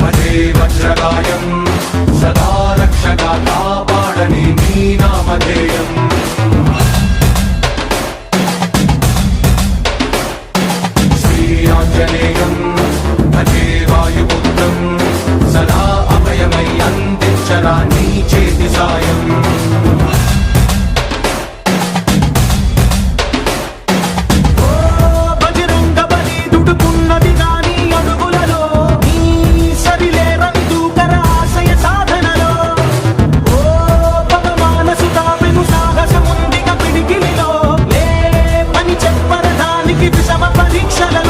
భజే వజ్రకాయం సదా రక్షగా కాపాడని నీ నామధేయం శ్రీరాంజనేయం భజే వాయుపుత్రం సదా అభయమై అందించరా నీ చేతి సాయం విషమ పరీక్షల